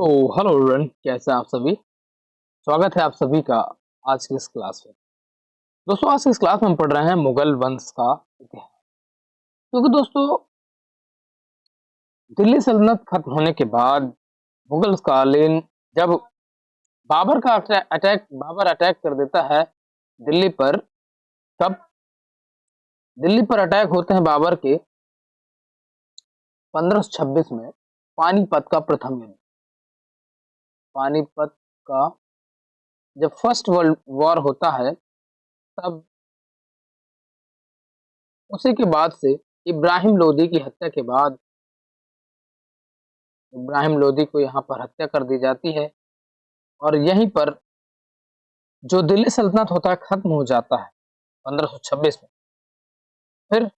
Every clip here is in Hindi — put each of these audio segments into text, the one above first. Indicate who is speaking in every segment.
Speaker 1: तो हेलो एवरीवन, कैसे हैं आप सभी। स्वागत है आप सभी का आज की इस क्लास में। दोस्तों, आज की इस क्लास में हम पढ़ रहे हैं मुगल वंश का इतिहास। क्योंकि दोस्तों, दिल्ली सल्तनत खत्म होने के बाद मुगल कालीन जब बाबर अटैक कर देता है दिल्ली पर। तब दिल्ली पर अटैक होते हैं बाबर के 1526 में पानीपत का प्रथम युद्ध। पानीपत का जब फर्स्ट वर्ल्ड वॉर होता है, तब उसी के बाद से इब्राहिम लोदी की हत्या के बाद इब्राहिम लोदी को यहाँ पर हत्या कर दी जाती है और यहीं पर जो दिल्ली सल्तनत होता है खत्म हो जाता है 1526 में। फिर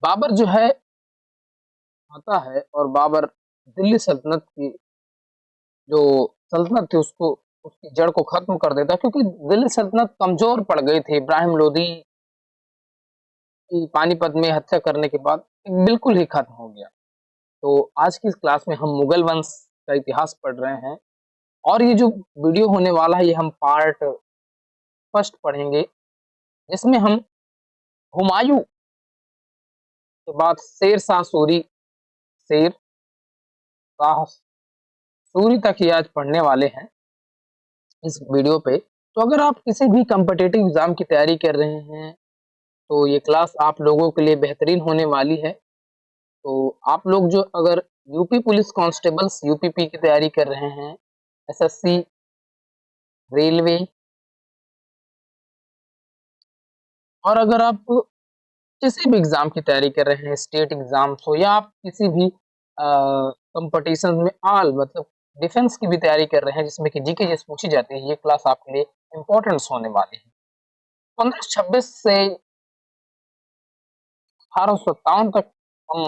Speaker 1: बाबर जो है आता है और बाबर दिल्ली सल्तनत की जो सल्तनत थी उसको उसकी जड़ को खत्म कर देता है, क्योंकि दिल्ली सल्तनत कमजोर पड़ गई थी इब्राहिम लोदी की पानीपत में हत्या करने के बाद। बिल्कुल ही खत्म हो गया। तो आज की इस क्लास में हम मुगल वंश का इतिहास पढ़ रहे हैं और ये जो वीडियो होने वाला है ये हम पार्ट फर्स्ट पढ़ेंगे, जिसमें हम हुमायूं के बाद शेर शाह सूरी शेर शाह सूरी तक ही आज पढ़ने वाले हैं इस वीडियो पे। तो अगर आप किसी भी कम्पिटिटिव एग्जाम की तैयारी कर रहे हैं तो ये क्लास आप लोगों के लिए बेहतरीन होने वाली है। तो आप लोग जो अगर यूपी पुलिस कांस्टेबल्स यूपीपी की तैयारी कर रहे हैं, एसएससी, रेलवे, और अगर आप किसी भी एग्जाम की तैयारी कर रहे हैं, स्टेट एग्जाम्स हो या आप किसी भी कंपटीशन में ऑल मतलब डिफेंस की भी तैयारी कर रहे हैं जिसमें कि जीके जैसे पूछी जाती है, ये क्लास आपके लिए इम्पोर्टेंस होने वाली है। 1526 से 1857 तक हम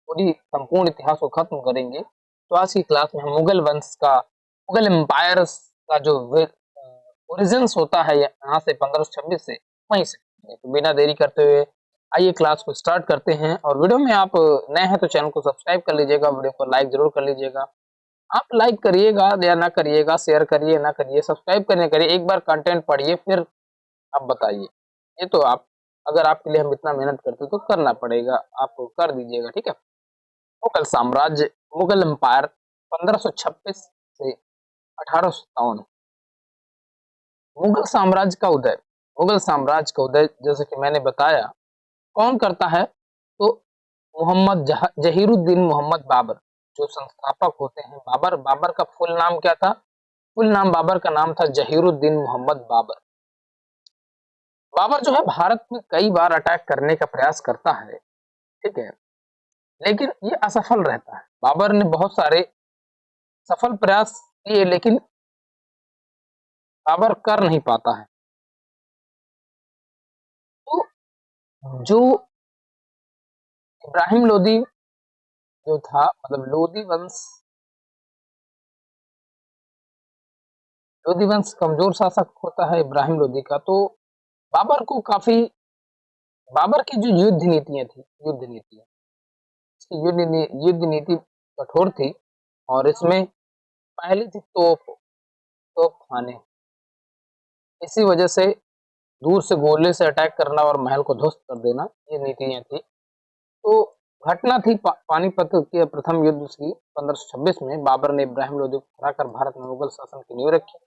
Speaker 1: पूरी संपूर्ण इतिहास को खत्म करेंगे। तो आज की क्लास में हम मुगल एम्पायर्स का जो ओरिजिन्स होता है यहाँ से 1526 से वहीं से। तो बिना देरी करते हुए आइए क्लास को स्टार्ट करते हैं। और वीडियो में आप नए हैं तो चैनल को सब्सक्राइब कर लीजिएगा, वीडियो को लाइक जरूर कर लीजिएगा। आप लाइक करिएगा या ना करिएगा, शेयर करिए ना करिए, सब्सक्राइब करने करिए, एक बार कंटेंट पढ़िए फिर आप बताइए। ये तो आप अगर आपके लिए हम इतना मेहनत करते तो करना पड़ेगा, आप कर दीजिएगा, ठीक है। मुगल साम्राज्य, मुगल एम्पायर 1526 से 1857। मुगल साम्राज्य का उदय, मुगल साम्राज्य का उदय जैसे कि मैंने बताया कौन करता है, तो जहीरुद्दीन मोहम्मद बाबर जो संस्थापक होते हैं। बाबर बाबर का फुल नाम क्या था? फुल नाम बाबर का नाम था जहीरुद्दीन मोहम्मद बाबर। बाबर जो है भारत में कई बार अटैक करने का प्रयास करता है, ठीक है, लेकिन ये असफल रहता है। बाबर ने बहुत सारे सफल प्रयास किए लेकिन बाबर कर नहीं पाता है। तो जो इब्राहिम लोदी जो था, मतलब लोदी वंश कमजोर शासक होता है इब्राहिम लोदी का। तो बाबर को काफी बाबर की जो युद्ध नीतियां इसकी युद्ध नीति कठोर थी और इसमें पहली थी तोप खाने। इसी वजह से दूर से गोले से अटैक करना और महल को ध्वस्त कर देना, ये नीतियां थी। तो घटना थी पानीपत के प्रथम युद्ध की 1526 में बाबर ने इब्राहिम लोदी को हराकर भारत में मुगल शासन की नींव रखी।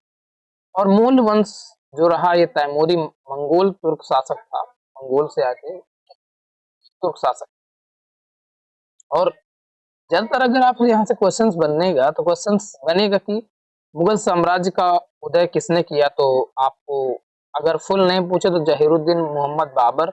Speaker 1: और मूल वंश जो रहा ये तैमूरी मंगोल तुर्क शासक था, मंगोल से आके तुर्क शासक। और ज्यादातर अगर आप यहाँ से क्वेश्चंस बनेगा तो क्वेश्चंस बनेगा कि मुगल साम्राज्य का उदय किसने किया। तो आपको अगर फुल नेम पूछे तो जहीरुद्दीन मोहम्मद बाबर,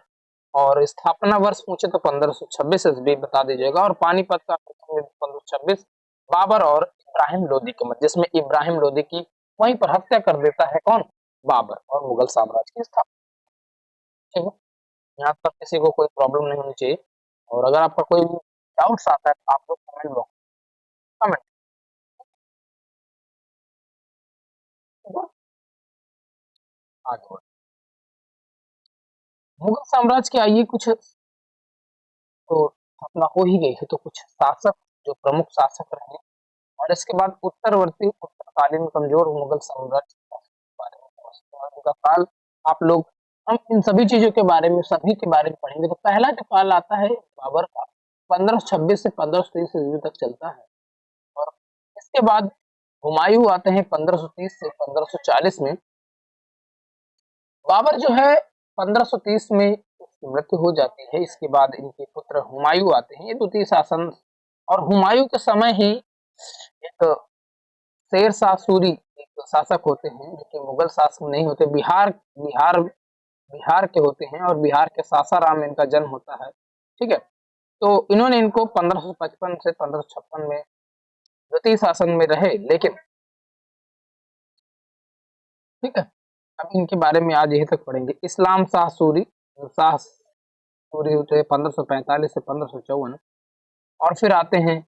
Speaker 1: और स्थापना वर्ष पूछे तो 1526 ईस्वी बता दीजिएगा। और पानीपत का 1526 बाबर और इब्राहिम लोदी के मध्य, जिसमें इब्राहिम लोदी की वहीं पर हत्या कर देता है कौन? बाबर, और मुगल साम्राज्य की स्थापना। ठीक है, यहाँ तक किसी को कोई प्रॉब्लम नहीं होनी चाहिए। और अगर आपका कोई डाउट्स आता है तो आप लोग कमेंट बॉक्स कमेंट। आगे मुगल साम्राज्य के आइए कुछ तो स्थापना हो ही गई है, तो कुछ शासक जो प्रमुख शासक रहे और इसके बाद उत्तरवर्ती उत्तरकालीन कमजोर मुगल साम्राज्य के बारे में समझते हैं। उनका काल आप लोग, हम इन सभी चीजों के बारे में, सभी के बारे में पढ़ेंगे। तो पहला जो काल आता है बाबर का, 1526 से 1530 ईस्वी तक चलता है। और इसके बाद हुमायूं आते हैं 1530 से 1540 में। बाबर जो है 1530 में उसकी मृत्यु हो जाती है। इसके बाद इनके पुत्र हुमायूं आते हैं, ये द्वितीय शासन। और हुमायूं के समय ही एक शेर शाह सूरी एक शासक होते हैं, जो कि मुगल शासक नहीं होते, बिहार बिहार बिहार के होते हैं, और बिहार के सासाराम में इनका जन्म होता है। ठीक है, तो इन्होंने इनको 1555 से 1556 में द्वितीय शासन में रहे। लेकिन ठीक है, अब इनके बारे में आज यही तक पढ़ेंगे। इस्लाम शाह सूरी होते हैं 1545 से 1554। और फिर आते हैं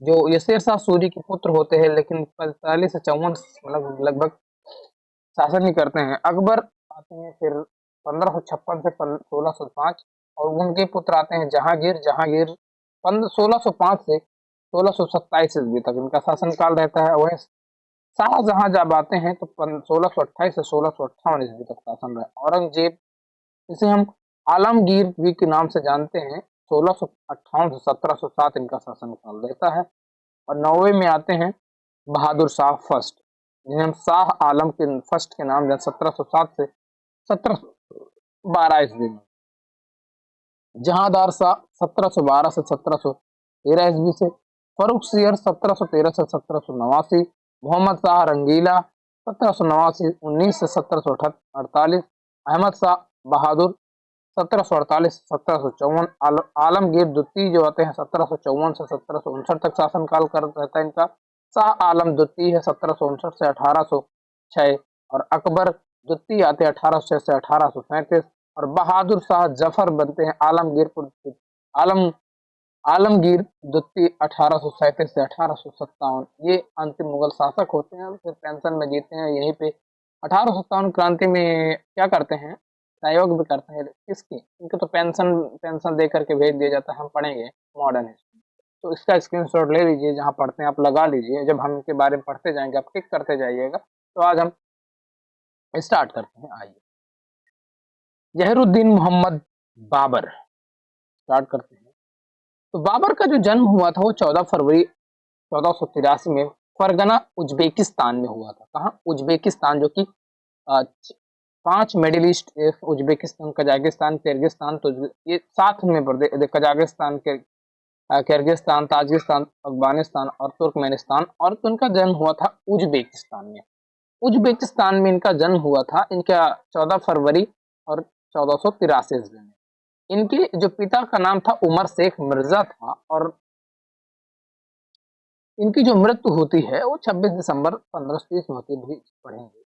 Speaker 1: जो ये शेर शाह सूरी के पुत्र होते हैं, लेकिन 45 से 54 लगभग शासन ही करते हैं। अकबर आते हैं फिर 1556 से 1605। और उनके पुत्र आते हैं जहांगीर। जहांगीर 1605 से 1627 ईस्वी तक इनका शासन काल रहता है। वहीं शाहजहां जब आते हैं तो 1628 से 1658 ईस्वी तक शासन रहा। औरंगजेब, इसे हम आलमगीर भी के नाम से जानते हैं, 1658 से 1707 इनका शासन काल रहता है। और 90 में आते हैं बहादुर शाह फर्स्ट, जिन्हें हम शाह आलम के फर्स्ट के नाम 1707 से 1712 ईस्वी में। जहांदार शाह 1712 से 1713 ईस्वी से। फरुख सियर 1713 से 1789। मोहम्मद शाह रंगीला 1789 19 से 1748। अहमद शाह बहादुर 1748 से 1754। आलमगीर द्वितीय जो आते हैं 1754 से 1759 तक शासन काल कर रहता है इनका। शाह आलम द्वितीय है 1759 से 1806। और अकबर द्वितीय आते हैं 1806 से 1837। और बहादुर शाह जफर बनते हैं आलम आलमगीर द्वितीय 1837 से 1857। ये अंतिम मुगल शासक होते हैं, फिर पेंशन में जीते हैं यहीं पे। 1857 क्रांति में क्या करते हैं, सहयोग भी करते हैं किसकी, इनको तो पेंशन पेंशन दे करके भेज दिया जाता है। हम पढ़ेंगे मॉडर्न हिस्ट्री, तो इसका स्क्रीनशॉट ले लीजिए, जहाँ पढ़ते हैं आप लगा लीजिए। जब हम इनके बारे में पढ़ते जाएंगे आप टिक करते जाइएगा। तो आज हम स्टार्ट करते हैं, आइए। जहरुद्दीन मोहम्मद बाबर, स्टार्ट करते हैं। तो बाबर का जो जन्म हुआ था वो 14 फरवरी 1483 में फरगना उज्बेकिस्तान में हुआ था। कहाँ? उज्बेकिस्तान, जो कि 5 middle east, Uzbekistan, Kazakhstan, Kyrgyzstan, तो ये साथ में पड़ते, कजाकिस्तान के किर्गिस्तान, ताजिकिस्तान, अफगानिस्तान और तुर्कमेनिस्तान। और तो इनका जन्म हुआ था उज्बेकिस्तान में। उज्बेकिस्तान में इनका जन्म हुआ था, इनका 14 फरवरी और 1483 ईस्वी में। इनके जो पिता का नाम था उमर शेख मिर्जा था। और इनकी जो मृत्यु होती है वो 26 दिसंबर 1530 में होती है, पढ़ेंगे।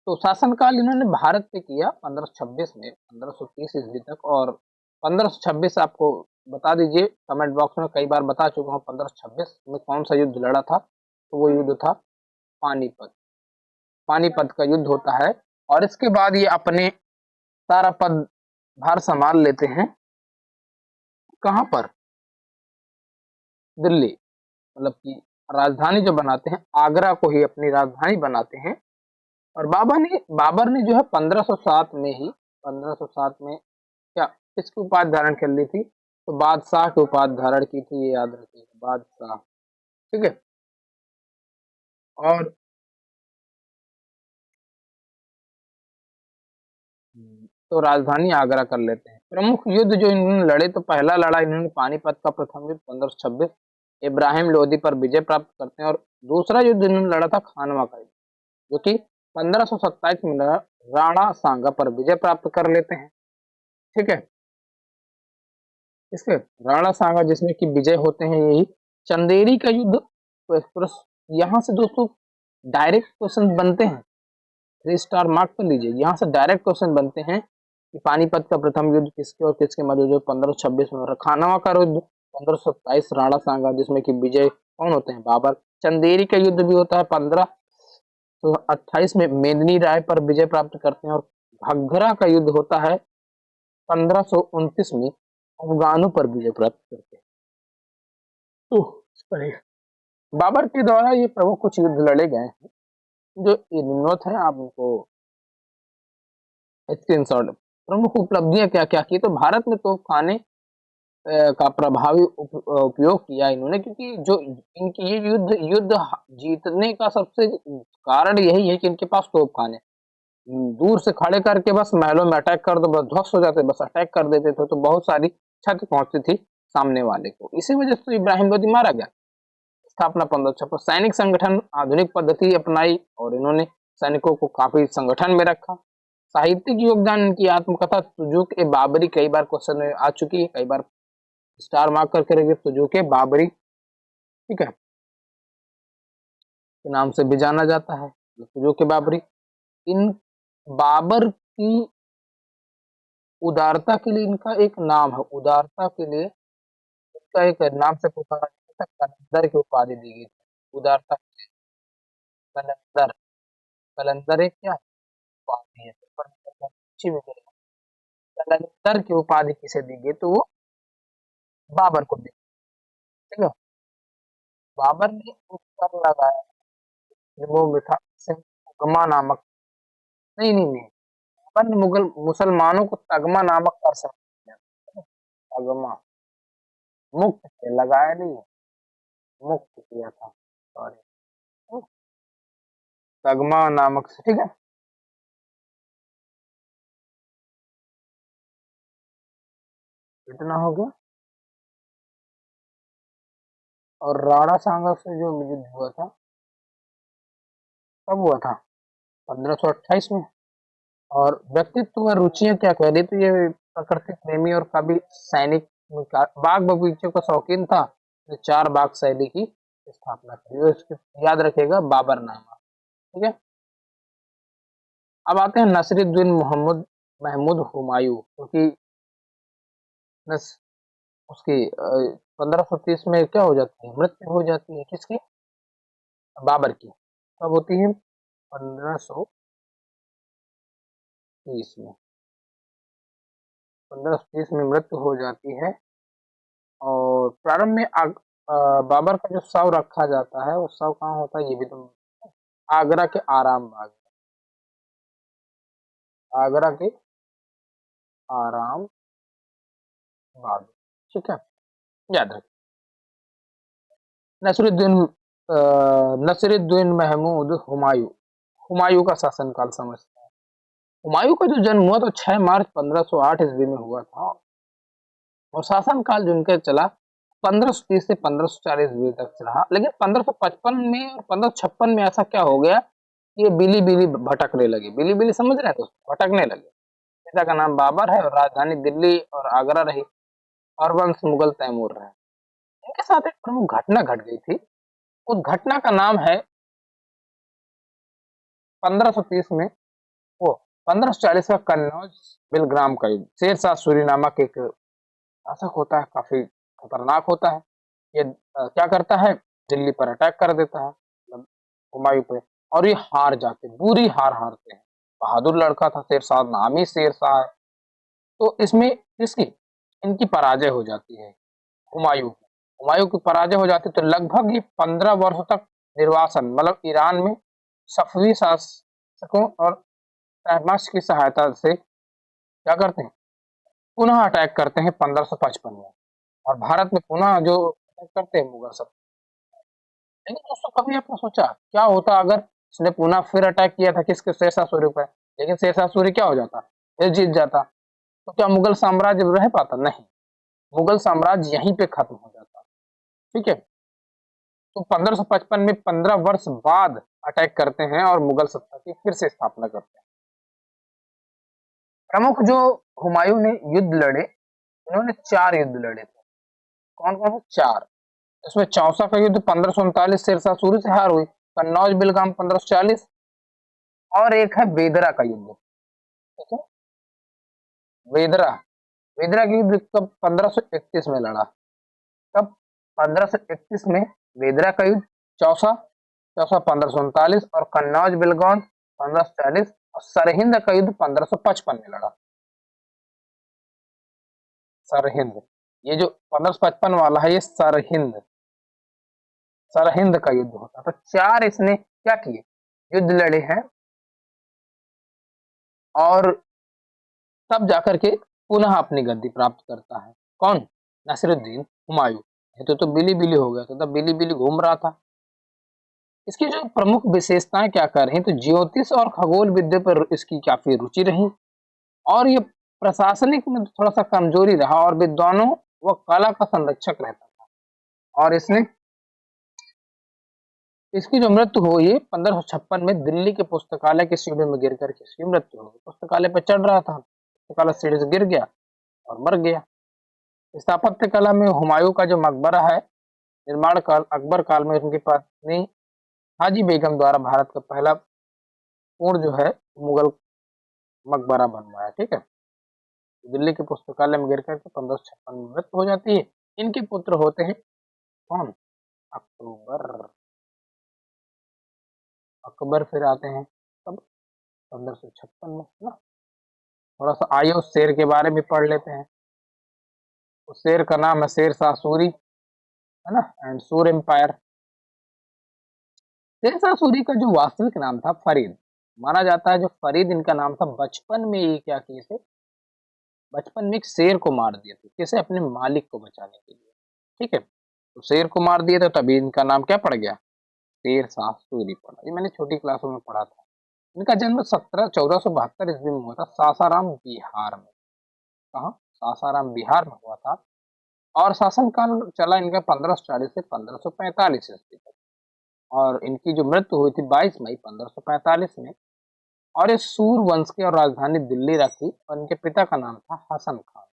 Speaker 1: तो शासनकाल इन्होंने भारत पे किया 1526 में 1530 ईस्वी तक। और 1526 आपको बता दीजिए, कमेंट बॉक्स में कई बार बता चुका हूँ 1526 में कौन सा युद्ध लड़ा था। तो वो युद्ध था पानीपत। पानीपत का युद्ध होता है। और इसके बाद ये अपने सारा पद भार संभाल लेते हैं। कहाँ पर? दिल्ली, मतलब कि राजधानी जो बनाते हैं, आगरा को ही अपनी राजधानी बनाते हैं। और बाबर ने जो है 1507 में ही, 1507 में क्या किसकी उपाधि धारण कर ली थी? तो बादशाह की उपाधि धारण की थी, ये याद रखिएगा, बादशाह। ठीक है। और तो राजधानी आगरा कर लेते हैं। प्रमुख युद्ध जो इन्होंने लड़े, तो पहला लड़ा इन्होंने पानीपत का प्रथम युद्ध 1526, इब्राहिम लोदी पर विजय प्राप्त करते हैं। और दूसरा युद्ध इन्होंने लड़ा था खानवा का युद्ध, जो कि 1527 में लड़ा, राणा सांगा पर विजय प्राप्त कर लेते हैं। ठीक है, इसके राणा सांगा जिसमें कि विजय होते हैं। यही चंदेरी का युद्ध। तो यहाँ से दोस्तों डायरेक्ट क्वेश्चन बनते हैं, 3 स्टार मार्क कर लीजिए। यहाँ से डायरेक्ट क्वेश्चन बनते हैं कि पानीपत का प्रथम युद्ध किसके और किसके मध्य जो 1526 में हो रहा। खानवा का युद्ध 1527 राणा सांगा, जिसमें कि विजय कौन होते हैं? बाबर। चंदेरी का युद्ध भी होता है 1528 में, मेदिनी राय पर विजय प्राप्त करते हैं। और घग्घरा का युद्ध होता है 1529 में, अफगानों पर विजय प्राप्त करते हैं। बाबर के द्वारा ये प्रमुख कुछ युद्ध लड़े गए हैं, जो ये निम्नोक्त है, आप उनको स्क्रीनशॉट। प्रमुख उपलब्धियां क्या क्या की, तो भारत में तोपखाने का प्रभावी उपयोग किया इन्होंने, क्योंकि जो इनकी ये युद्ध युद्ध जीतने का सबसे कारण यही है कि इनके पास तोपखाने, दूर से खड़े करके बस महलों में अटैक कर दो, बस ध्वस्त हो जाते, बस अटैक कर देते थे, तो बहुत सारी क्षति पहुंचती थी सामने वाले को। इसी वजह से तो इब्राहिम लोदी मारा गया। स्थापना 1556, सैनिक संगठन आधुनिक पद्धति अपनाई और इन्होंने सैनिकों को काफी संगठन में रखा। साहित्यिक योगदान इनकी आत्मकथा तुजुक ए बाबरी कई बार क्वेश्चन में आ चुकी है, कई बार स्टार मार्क करके रखे, तुजुक ए बाबरी, ठीक है, के नाम से भी जाना जाता है, तुजुक ए बाबरी। इन बाबर की उदारता के लिए इनका एक नाम है, उदारता के लिए इसका एक नाम से पुकारा जाता है, कलंदर की उपाधि दी गई थी। उदारता, कलंदर, कलंदर एक क्या उपाधि है, अच्छी भी करेगा। कलंदर की उपाधि किसे दी गई, तो वो बाबर को दी, ठीक है। बाबर ने उस पर लगाया, वो मिठा तगमा नामक, नहीं नहीं नहीं, बाबर ने मुगल मुसलमानों को तगमा नामक कर सकते, तगमा, मुक्त किया, लगाया नहीं, मुक्त किया था, सॉरी, तगमा नामक से, ठीक है। इतना हो गया। और राणा सांगा से जो युद्ध हुआ था, कब हुआ था, 1528 में। और व्यक्तित्व व रुचियां क्या कह रही, तो ये प्रकृति प्रेमी और कभी सैनिक, बाग बगीचों का शौकीन था, तो चार बाग शैली की स्थापना करी, इसके याद रखेगा बाबरनामा, ठीक है। अब आते हैं नसरुद्दीन मोहम्मद महमूद हुमायूं, क्योंकि नस उसकी 1530 में क्या हो जाती है, मृत्यु हो जाती है, किसकी, बाबर की, कब होती है, 1530 में, 1530 में मृत्यु हो जाती है। और प्रारंभ में बाबर का जो शव रखा जाता है, वो शव कहाँ होता है, ये भी तुम, आगरा के आराम बाग, आगरा के आराम बाग, ठीक है, याद रख। नसरुद्दीन नसरुद्दीन महमूद हुमायूं, हुमायूं का शासनकाल समझते हैं। हुमायूं का जो जन्म हुआ तो 6 मार्च 1508 ईस्वी में हुआ था, और शासनकाल जो उनका चला 1530 से 1540 ईस्वी तक रहा। लेकिन 1555 में और 1556 में ऐसा क्या हो गया, ये बिली बिली भटकने लगे, बिली बिली समझ रहे हैं दोस्तों, भटकने लगे। पिता का नाम बाबर है और राजधानी दिल्ली और आगरा रही, और वंश मुगल तैमूर रहे। इनके साथ एक प्रमुख घटना घट गई थी, उस घटना का नाम है 1530 में, वो 1540 का कन्नौज बिलग्राम का युद्ध। शेरशाह सूरी नामक एक शासक होता है, काफी खतरनाक होता है। ये क्या करता है, दिल्ली पर अटैक कर देता है, मतलब हुमायूं पे, और ये हार जाते, बुरी हार हारते हैं। बहादुर लड़का था शेरशाह, नाम ही शेरशाह है। तो इसमें इसकी इनकी पराजय हो जाती है, हुमायूं की, हुमायूं की पराजय हो जाती है। तो लगभग ये 15 वर्षों तक निर्वासन, मतलब ईरान में सफवी शासकों और तहमाश की सहायता से क्या करते हैं, पुनः अटैक करते हैं 1555 में, और भारत में पुनः जो अटैक करते हैं मुगल सब। लेकिन दोस्तों कभी आपने सोचा क्या होता अगर इसने पुनः फिर अटैक किया था, किसके, शेरशाह सूरी पर, लेकिन शेरशाह सूरी क्या हो जाता, फिर जीत जाता, तो क्या मुगल साम्राज्य रह पाता, नहीं, मुगल साम्राज्य यहीं पे खत्म हो जाता, ठीक है। तो 1555 में 15 वर्ष बाद अटैक करते हैं और मुगल सत्ता की फिर से स्थापना करते हैं। प्रमुख जो हुमायूं ने युद्ध लड़े, इन्होंने 4 युद्ध लड़े थे। कौन कौन से, 4। इसमें चौसा का युद्ध 1539 शेरशाह सूरी से हार हुई, कन्नौज बिलगाम 1540, और एक है बेदरा का युद्ध, ठीक है, बेदरा, बेदरा का युद्ध कब, 1531 में लड़ा, कब, 1531 में बेदरा का युद्ध। चौसा, चौसा 1539, और कन्नौज बिलगौन 1540, और सरहिंद का युद्ध 1555 में लड़ा, सरहिंद, ये जो 1555 वाला है ये सरहिंद, सरहिंद का युद्ध होता। तो 4 इसने क्या किए, युद्ध लड़े हैं, और तब जाकर के पुनः अपनी गद्दी प्राप्त करता है। कौन? नसीरुद्दीन हुमायूं। ये तो बिली बिली हो गया, तो तब बिली बिली घूम रहा था। इसकी जो प्रमुख विशेषताएं क्या कर रही, तो ज्योतिष और खगोल विद्या पर इसकी काफी रुचि रही, और ये प्रशासनिक में थोड़ा सा कमजोरी रहा, और विद्वानों व कला का संरक्षक रहता था। और इसने इसकी जो मृत्यु हुई है 1556 में दिल्ली के पुस्तकालय के सीढ़ी में गिर करके इसकी मृत्यु हो गई। पुस्तकालय पर चढ़ रहा था, पुस्तकालय सीढ़ी से गिर गया और मर गया। स्थापत्य कला में हुमायूं का जो मकबरा है, निर्माण काल अकबर काल में उनकी पत्नी हाजी बेगम द्वारा भारत का पहला पूर्ण जो है मुगल मकबरा बनवाया। ठीक है, दिल्ली के पुस्तकालय में गिर करके 1556 में मृत्यु हो जाती है। इनके पुत्र होते हैं कौन? अक्टूबर। अकबर फिर आते हैं तब 1556 में ना। थोड़ा सा आइए उस शेर के बारे में पढ़ लेते हैं। उस शेर का नाम है शेर शाह सूरी, है ना, एंड सूर एम्पायर। शेर शाह सूरी का जो वास्तविक नाम था फरीद, माना जाता है जो फरीद इनका नाम था। बचपन में ये क्या किए थे, बचपन में एक शेर को मार दिए थे, किसे? अपने मालिक को बचाने के लिए। ठीक है, तो शेर को मार दिए थे, तभी इनका नाम क्या पड़ गया, शेर शाह सूरी पड़ा। ये मैंने छोटी क्लासों में पढ़ा था। इनका जन्म 1472 ईस्वी में हुआ था, सासाराम बिहार में। कहा? सासाराम बिहार में हुआ था। और शासनकाल चला इनका 1540 से 1545 ईस्वी तक। और इनकी जो मृत्यु हुई थी 22 मई 1545 में। और ये सूर वंश के और राजधानी दिल्ली रखी, और इनके पिता का नाम था हसन खान।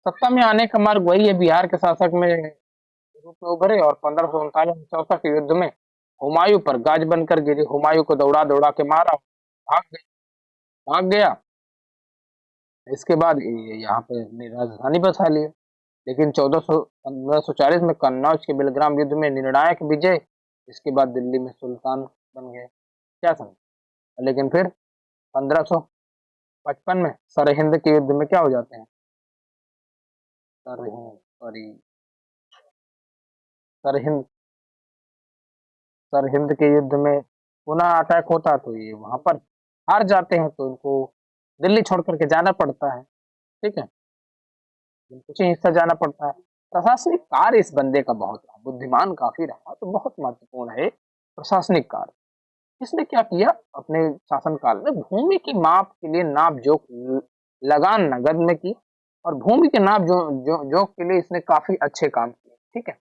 Speaker 1: सत्ता में आने का मार्ग वही है, बिहार के शासक में रूप में उभरे, और 1539 में चौसा के युद्ध में हुमायूं पर गाज बनकर गिरे। हुमायूं को दौड़ा दौड़ा के मारा, भाग गया। इसके बाद यहाँ पे अपनी राजधानी बसा लिया। लेकिन 1540 में कन्नौज के बेलग्राम युद्ध में निर्णायक विजय, इसके बाद दिल्ली में सुल्तान बन गए। क्या समझ? लेकिन फिर 1555 में सरहिंद के युद्ध में क्या हो जाते हैं, सरहिंद सॉरी सरहिंद सरहिंद के युद्ध में पुनः अटैक होता, तो ये वहां पर हार जाते हैं, तो इनको दिल्ली छोड़ करके जाना पड़ता है। ठीक है, कुछ ही हिस्सा जाना पड़ता है। प्रशासनिक कार्य इस बंदे का बहुत रहा, बुद्धिमान काफी रहा, तो बहुत महत्वपूर्ण है प्रशासनिक कार्य। इसने क्या किया, अपने शासनकाल में भूमि की माप के लिए नाप जोख लगान नगद में की, और भूमि के नाप जोख के लिए इसने काफी अच्छे काम किए। ठीक है,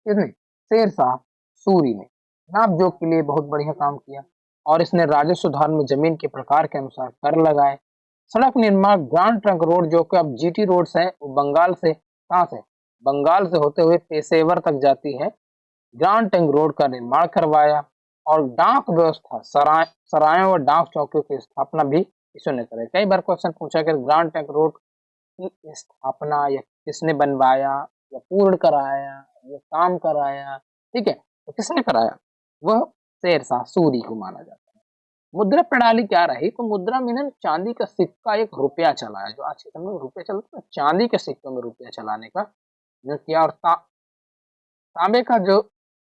Speaker 1: इसने शेर शाह सूरी ने नाप जोख के लिए बहुत बढ़िया काम किया। और इसने राजस्व सुधार में जमीन के प्रकार के अनुसार कर लगाए। सड़क निर्माण, ग्रांड ट्रंक रोड जो कि अब जीटी रोड है, वो बंगाल से, कहाँ से, बंगाल से होते हुए पेशेवर तक जाती है, ग्रांड ट्रंक रोड का निर्माण करवाया। और डाक व्यवस्था, सरायों व डाक चौकियों की स्थापना भी इसने कराई। कई बार क्वेश्चन पूछा कि ग्रांड ट्रंक रोड की स्थापना या किसने बनवाया या पूर्ण कराया या काम कराया, ठीक है, तो किसने कराया, वह शेर शाह सूरी को माना जाता है। मुद्रा प्रणाली क्या रही, तो मुद्रा में ना चांदी का सिक्का, एक रुपया चला है, जो आज के समय में रुपया चलता है, चांदी के सिक्कों में रुपया चलाने का जो किया, और तांबे का जो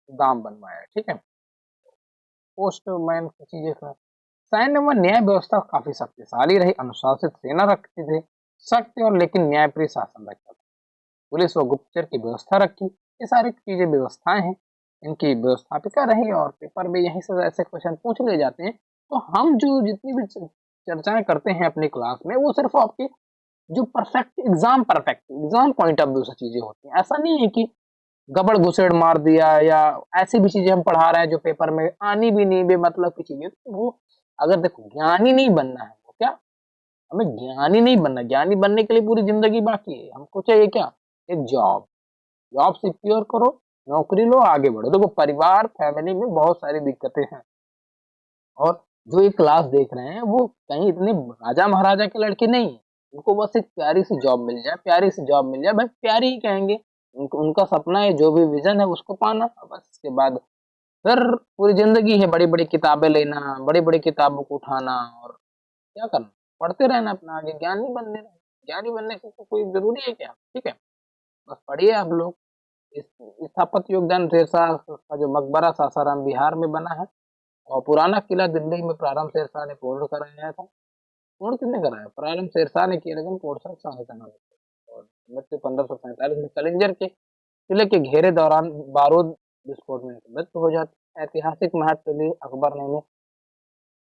Speaker 1: दाम बनवाया। ठीक है, पोस्टमैन की चीजें का। सैन्य व न्याय व्यवस्था काफी शक्तिशाली रही, अनुशासित सेना रखती थी, सख्त और लेकिन न्यायप्रिय शासन रखता था, पुलिस व गुप्तचर की व्यवस्था रखी। ये सारी चीजें व्यवस्थाएं हैं, इनकी व्यवस्थापिका रही, और पेपर में यहीं से ऐसे क्वेश्चन पूछ ले जाते हैं। तो हम जो जितनी भी चर्चाएं करते हैं अपनी क्लास में, वो सिर्फ आपके जो perfect exam point of view से चीजें होती हैं। ऐसा नहीं है कि गबड़ घुसेड़ मार दिया, या ऐसी भी चीजें हम पढ़ा रहे हैं जो पेपर में आनी भी नहीं, बेमतलब की चीजें। तो वो अगर देखो, ज्ञानी नहीं बनना है, वो क्या, हमें ज्ञानी नहीं बनना, ज्ञानी बनने के लिए पूरी जिंदगी बाकी है। हमको चाहिए क्या, एक जॉब, जॉब सिक्योर करो, नौकरी लो, आगे बढ़ो। देखो, परिवार फैमिली में बहुत सारी दिक्कतें हैं, और जो ये क्लास देख रहे हैं वो कहीं इतने राजा महाराजा के लड़के नहीं है। उनको बस एक प्यारी सी जॉब मिल जाए, प्यारी सी जॉब मिल जाए, भाई प्यारी ही कहेंगे। उनका सपना है, जो भी विजन है उसको पाना, बस इसके बाद फिर पूरी जिंदगी है बड़ी बड़ी किताबें लेना, बड़ी बड़ी किताबों को उठाना, और क्या करना, पढ़ते रहना अपना, आगे ज्ञानी बनने। ज्ञानी बनने की तो कोई जरूरी है क्या? ठीक है, बस पढ़िए आप लोग। इस स्थापत्य योगदान शेरशाह का जो मकबरा सासाराम बिहार में बना है, और पुराना किला दिल्ली में प्रारंभ शेरशाह ने पूर्ण कराया था। पूर्ण किसने कराया? प्रारंभ शेरशाह ने किया, लेकिन पूर्ण शाह जहां ने। और मृत्यु 1545 में कलिंजर के किले के घेरे दौरान बारूद विस्फोट में मृत्यु हो जाती है। ऐतिहासिक महत्व के लिए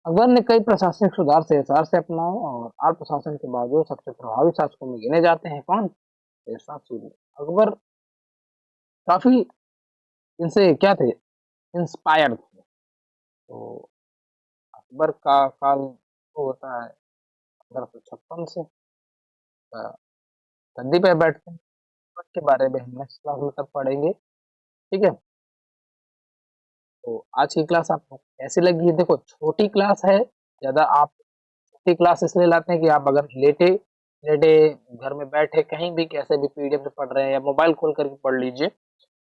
Speaker 1: अकबर ने कई प्रशासनिक सुधार शेरशाह से अपनाए, और आल प्रशासन के बावजूद सबसे प्रभावी शासकों में गिने जाते हैं कौन? शेरशाह सूरी। अकबर काफी इनसे क्या थे? इंस्पायर थे। तो अकबर का काल वो होता है 1556 से गद्दी पे बैठते हैं। अकबर के बारे में हम नेक्स्ट क्लास में तब पढ़ेंगे। ठीक है, तो आज की क्लास आपको कैसी लगी? देखो, छोटी क्लास है, ज्यादा आप छोटी क्लास इसलिए लाते हैं कि आप अगर लेटे लेटे घर में बैठे कहीं भी कैसे भी पीडीएफ से पढ़ रहे हैं, या मोबाइल खोल करके पढ़ लीजिए,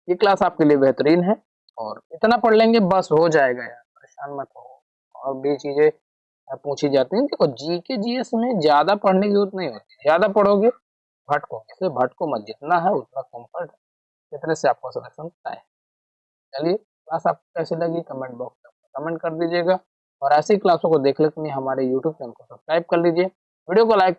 Speaker 1: ये क्लास आपके लिए बेहतरीन है। और इतना पढ़ लेंगे बस हो जाएगा यार, परेशान मत हो। और भी चीजें पूछी जाती हैं। देखो, जीके जीएस में ज्यादा पढ़ने की जरूरत नहीं होती, ज्यादा पढ़ोगे भटकोगे, इसलिए भटको मत, जितना है उतना कंफर्ट इतने से आपको सिलेक्शन है। चलिए, क्लास आपको कैसी लगी कमेंट बॉक्स में कमेंट कर दीजिएगा, और ऐसी क्लासों को देखने के लिए हमारे यूट्यूब चैनल को सब्सक्राइब कर लीजिए, वीडियो को लाइक